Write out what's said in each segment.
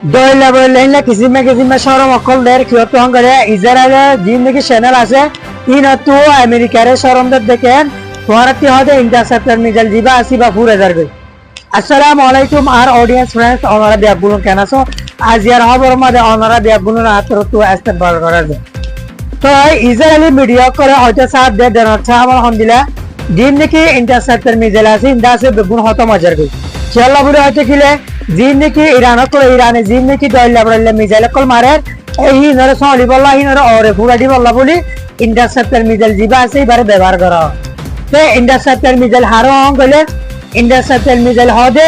দইলা বইলা কিসিমে সরম অকলদের কিয়ত হঙ্গরে ইসরায়েলে জিন্দগি চ্যানেল আছে ইনতু আমেরিকার সরমদের দেখেন তোহারাতি হদে ইন্টারসেপ্টর মিজাইল জিবা আসিবা ফুরে যাবে। আসসালামু আলাইকুম আর অডিয়েন্স ফ্রেন্ডস ওনারা বিয়াগুলো কেন আছো আজ ইয়ার খবর মধ্যে ওনারা বিয়াগুলো আতরতু আসতে বার করা যায়। তো ইসরায়েলি মিডিয়া করে হয়তো সাথ দে দেন আচ্ছা আমার হন্দিলা জিন নাকি ইন্টারসেপ্টর মিজাইল আছে ইন্দাসে বেগুন হত মজার গই চেল্লা বুড়ে হয়তো কিলে জিন নাকি ইরান করে ইরানে জিন নাকি দইলা বড়লে মিজাইল কল মারে এই নরে সলি বল্লা নরে ওরে ফুরাডি বল্লা বলি ইন্টারসেপ্টর মিজাইল জিবা আছে এবারে ব্যবহার করা তে ইন্টারসেপ্টর মিজাইল হারো গলে ইন্টারসেপ্টর মিজাইল হদে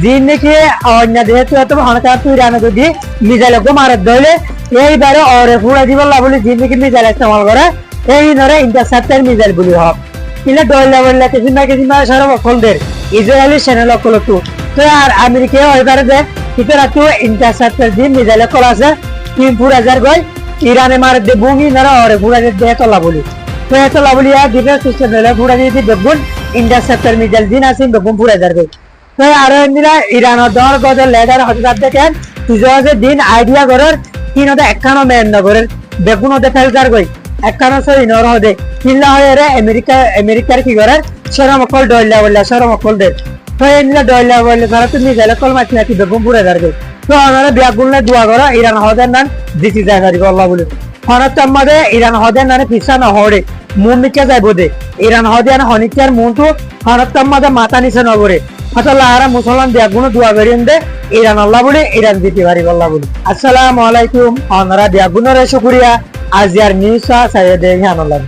জিন নাকি অন্য যেহেতু এত হনকা তুই ইরানে যদি মিজাইল গো মারে দইলে এইবারে ওরে ফুরাডি বল্লা বলি জিন নাকি মিজাইল ইস্তেমাল করে এই নরে ইন্টারসেপ্টর মিজাইল বলি হক কিলে দইলা বললে কিসিমা সরব ফলদের ইসরায়েলি চ্যানেল কল তো আর আমেরিকা এবারে যে কিতরা তো ইন্টারসেপ্টর দিন মিজাইল কল আছে 3,000 গই ইরানে মার দে বুঙ্গি নরা ওরে ফুরা দে তোলা বলি তো তোলা বলি আর ডিফেন্স সিস্টেম হলে ফুরা দিয়ে বেগুন ইন্টারসেপ্টর মিজাইল দিন আছে বেগুন 4,000 গই তো আর এমনিরা ইরান দর গদের লেডার হঠাৎ দেখেন ইসরায়েলের দিন আইডিয়া করার কিনতে একখানো মেন নগরের বেগুন ওদের ফেলজার গই একখানো সই নর হদে কিল্লা হয়ে রে আমেরিকার কি করে সরম কল ডইলা বললা সরম কল দে তো এমনিরা ডইলা বললে তারা তুমি মিজাইল কল মাছ নাকি বেগুন 4,000 গই তো আমরা বিয়াগুলনে দোয়া করা ইরান হদের নান দিছি যায় হারিব আল্লাহ বলে হনত আমাদের ইরান হদের নানে পিছা না হরে মন নিকে যাইব দে ইরান হদের হনিকার মনটো হনত আমাদের মাথা নিচে নগরে আল্লাহ আর মুসলমান বিয়াগুলো দোয়া করেন দে ইরান আল্লাহ বলে ইরান দিতে পারিব আল্লাহ বলে। আসসালামু আলাইকুম আমরা বিয়াগুনের শুকরিয়া আজ ইয়ার নিউজ সাইয়ে দে আল্লাহ।